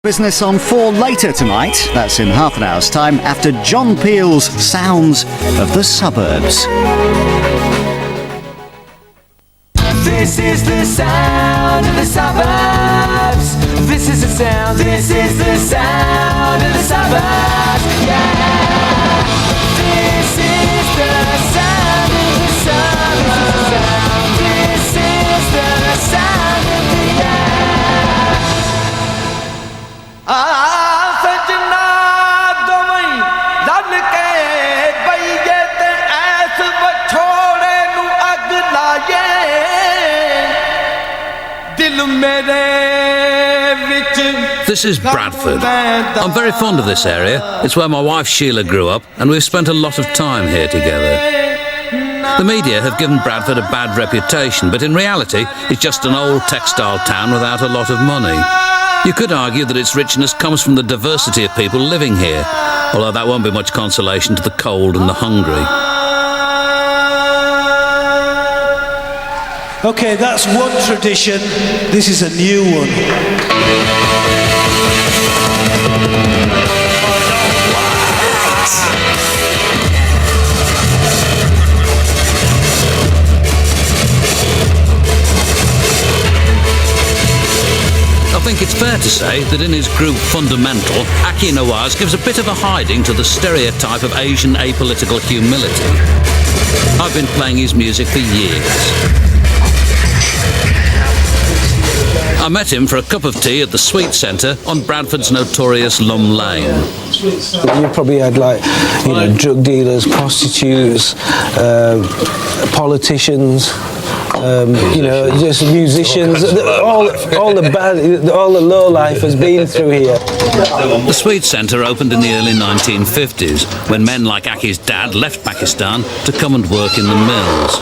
Business on 4 later tonight. That's in half an hour's time after John Peel's Sounds of the Suburbs. This is the sound of the suburbs. This is the sound. This is the sound of the suburbs. Yeah. This is the sound of the suburbs. This is the sound of the air. सजना दोवई लल के बईए ते ऐस बछोड़े नु अग लाए दिल मेरे विच. This is Bradford. I'm very fond of this area. It's where my wife Sheila grew up, and we've spent a lot of time here together. The media have given Bradford a bad reputation, but in reality, it's just an old textile town without a lot of money. You could argue that its richness comes from the diversity of people living here, although that won't be much consolation to the cold and the hungry. Okay, that's one tradition. This is a new one. I think it's fair to say that in his group Fun-Da-Mental, Aki Nawaz gives a bit of a hiding to the stereotype of Asian apolitical humility. I've been playing his music for years. I met him for a cup of tea at the Sweet Centre on Bradford's notorious Lum Lane. You probably had drug dealers, prostitutes, politicians, just musicians. All the low life has been through here. The Sweet Centre opened in the early 1950s when men like Aki's dad left Pakistan to come and work in the mills.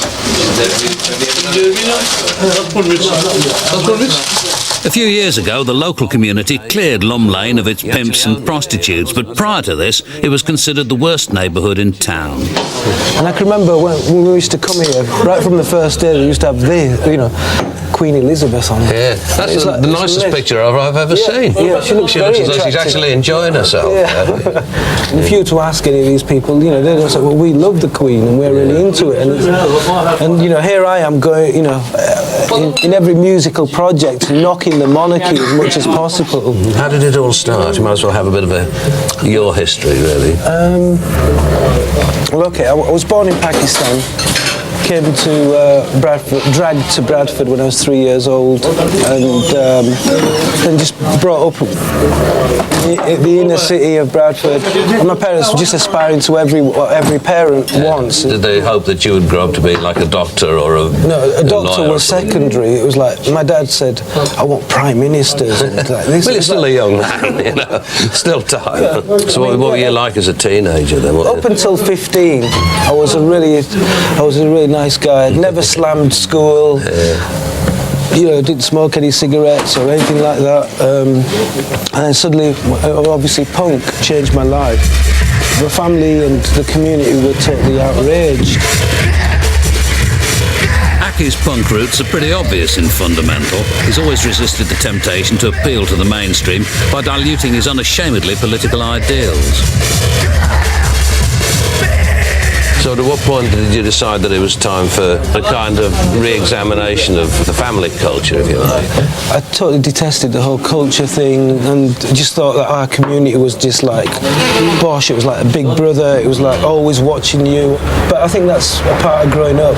A few years ago, the local community cleared Lum Lane of its pimps and prostitutes, but prior to this, it was considered the worst neighbourhood in town. And I can remember when we used to come here, right from the first day, we used to have Queen Elizabeth on. Yeah, that's the nicest picture I've ever seen. Yeah, she looks as though she's actually enjoying herself. Yeah. And if you were to ask any of these people, they'd say, well, we love the Queen and we're really into it. And here I am going, in every musical project, knocking the monarchy as much as possible. How did it all start? You might as well have a bit of your history, really. Well, okay, I was born in Pakistan. Came to Bradford, dragged to Bradford when I was 3 years old, and then just brought up in the inner city of Bradford. And my parents were just aspiring to what every parent wants. Did they hope that you would grow up to be like a doctor or a No, a doctor was secondary. It was like my dad said, "I want prime ministers." And like, this well, you're still a young man, still time. So what were you like as a teenager then? Up until 15, I was a really nice guy. I'd never slammed school. Didn't smoke any cigarettes or anything like that. And then suddenly, obviously, punk changed my life. The family and the community were totally outraged. Aki's punk roots are pretty obvious in Fun-Da-Mental. He's always resisted the temptation to appeal to the mainstream by diluting his unashamedly political ideals. So at what point did you decide that it was time for a kind of re-examination of the family culture, if you like? I totally detested the whole culture thing and just thought that our community was just like bosh. It was like a big brother. It was like always watching you. But I think that's a part of growing up.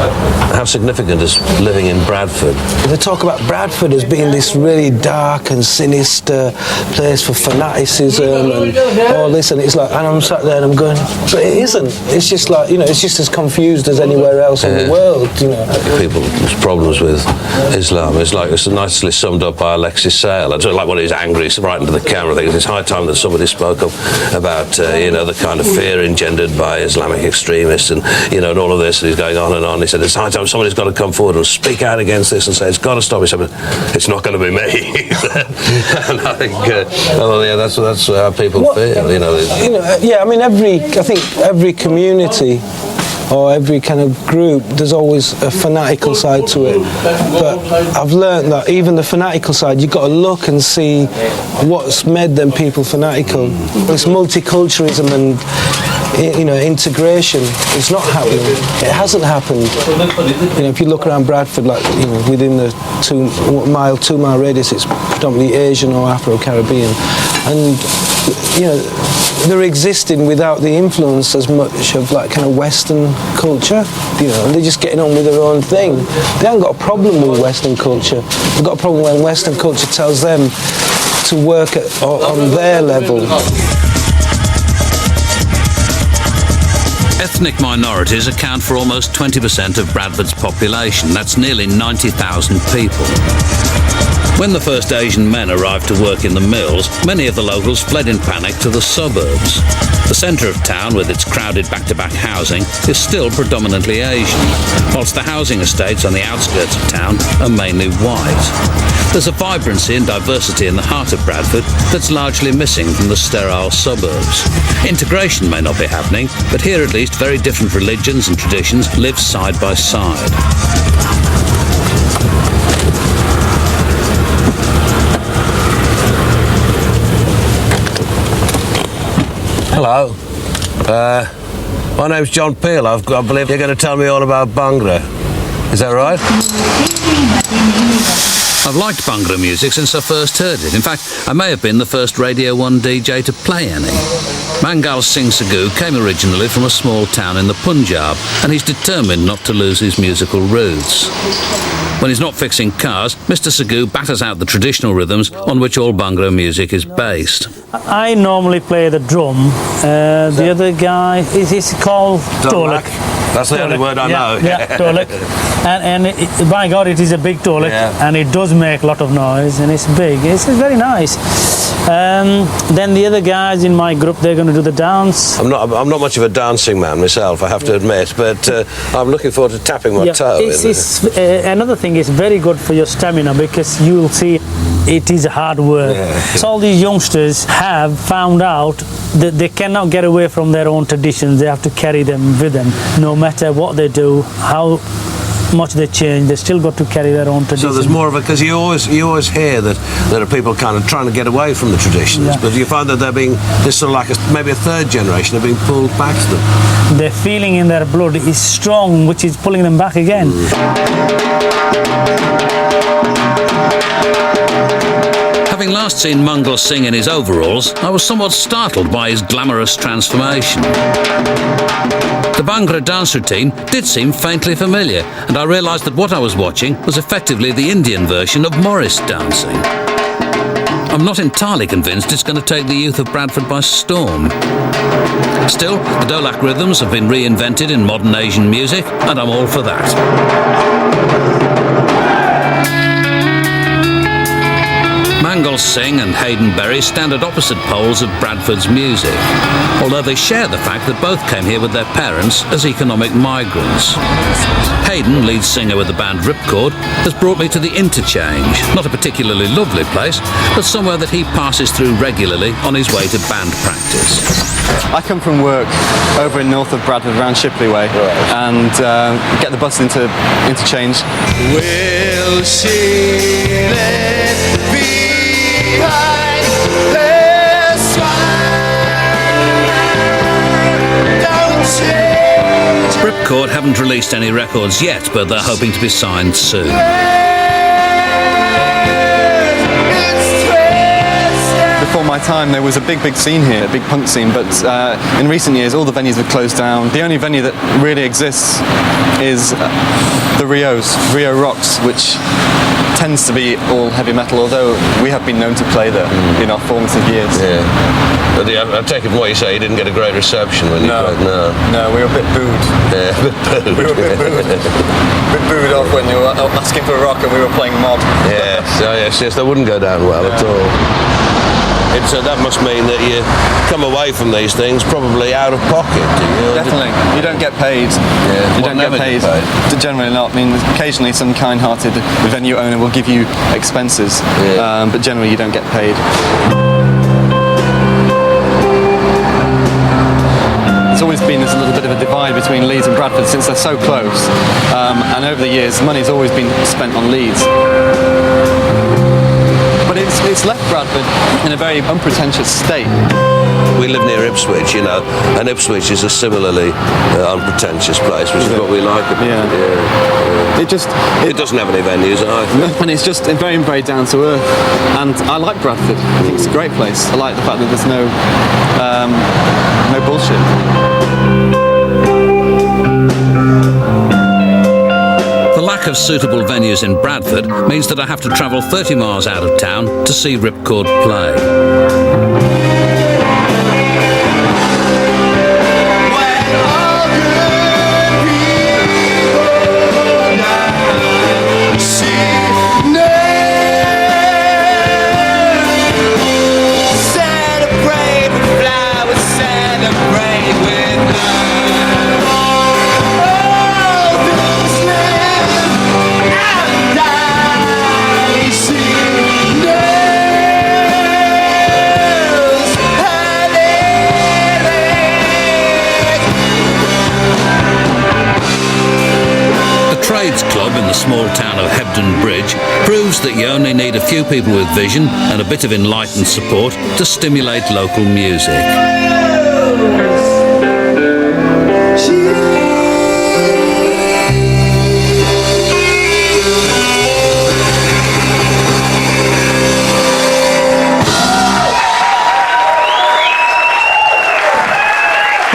How significant is living in Bradford? They talk about Bradford as being this really dark and sinister place for fanaticism and all this, and it's like, and I'm sat there and I'm going, but it isn't. It's just like, it's just as confused as anywhere else in the world, People's problems with Islam, it's nicely summed up by Alexis Sale. I don't like when he's angry, right into the camera. I think it's high time that somebody spoke up about, the kind of fear engendered by Islamic extremists and, and all of this, and he's going on and on. He said, it's high time somebody's got to come forward and speak out against this and say, it's got to stop. He said, it's not going to be me. And I think, that's how people feel, I think every community or every kind of group, there's always a fanatical side to it. But I've learned that even the fanatical side, you've got to look and see what's made them people fanatical. This multiculturalism and integration is not happening. It hasn't happened. If you look around Bradford, like within the 2 mile radius, it's predominantly Asian or Afro-Caribbean, and they're existing without the influence as much of like kind of Western culture. And they're just getting on with their own thing. They haven't got a problem with Western culture. They've got a problem when Western culture tells them to work on their level. Ethnic minorities account for almost 20% of Bradford's population. That's nearly 90,000 people. When the first Asian men arrived to work in the mills, many of the locals fled in panic to the suburbs. The centre of town, with its crowded back-to-back housing, is still predominantly Asian, whilst the housing estates on the outskirts of town are mainly white. There's a vibrancy and diversity in the heart of Bradford that's largely missing from the sterile suburbs. Integration may not be happening, but here at least very different religions and traditions live side by side. Hello. My name's John Peel. I believe you're going to tell me all about Bhangra. Is that right? I've liked Bhangra music since I first heard it. In fact, I may have been the first Radio 1 DJ to play any. Mangal's Singh Sagu came originally from a small town in the Punjab, and he's determined not to lose his musical roots. When he's not fixing cars, Mr. Sagu batters out the traditional rhythms on which all Bhangra music is based. I normally play the drum. The other guy, is called Tolak. That's the only word I know. Yeah, Tolak. And by God, it is a big Tolak, and it does make a lot of noise, and it's big. It's very nice. Then the other guys in my group, they're going to do the dance. I'm not much of a dancing man myself, I have to admit, but I'm looking forward to tapping my toe. Another thing is very good for your stamina, because you'll see it is hard work. So all these youngsters have found out that they cannot get away from their own traditions. They have to carry them with them, no matter what they do, how much they change, they still got to carry their own traditions. So there's more of a, because you always hear that there are people kind of trying to get away from the traditions, but you find that there's sort of like maybe a third generation are being pulled back to them. The feeling in their blood is strong, which is pulling them back again. Having last seen Mangal sing in his overalls, I was somewhat startled by his glamorous transformation. The Bhangra dance routine did seem faintly familiar, and I realised that what I was watching was effectively the Indian version of Morris dancing. I'm not entirely convinced it's going to take the youth of Bradford by storm. Still, the Dolak rhythms have been reinvented in modern Asian music, and I'm all for that. Mangal Singh and Hayden Berry stand at opposite poles of Bradford's music, although they share the fact that both came here with their parents as economic migrants. Hayden, lead singer with the band Ripcord, has brought me to the Interchange, not a particularly lovely place, but somewhere that he passes through regularly on his way to band practice. I come from work over in north of Bradford, around Shipley Way, and get the bus into Interchange. Will she let be? Ripcord haven't released any records yet, but they're hoping to be signed soon. Before my time, there was a big scene here, a big punk scene, but in recent years, all the venues have closed down. The only venue that really exists is the Rio Rocks, which tends to be all heavy metal, although we have been known to play there in our formative years. Yeah. But I take it from what you say, you didn't get a great reception when you played. No, we were a bit booed. Yeah, a bit booed. We were a bit booed. A bit booed off when they were asking for a rock and we were playing Mob. Yes, that wouldn't go down well at all. That must mean that you come away from these things probably out of pocket. Definitely. You don't get paid. Yeah. You don't get paid. Generally not. I mean, occasionally some kind-hearted venue owner will give you expenses, but generally you don't get paid. There's always been this little bit of a divide between Leeds and Bradford. Bradford since they're so close, and over the years money's always been spent on Leeds. But it's left Bradford in a very unpretentious state. We live near Ipswich, you know, and Ipswich is a similarly unpretentious place, which is what we like about it. Yeah. It doesn't have any venues either. And it's just very, very down to earth. And I like Bradford. I think it's a great place. I like the fact that there's no bullshit. The lack of suitable venues in Bradford means that I have to travel 30 miles out of town to see Ripcord play. In the small town of Hebden Bridge proves that you only need a few people with vision and a bit of enlightened support to stimulate local music.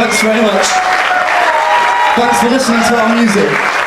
Thanks very much. Thanks for listening to our music.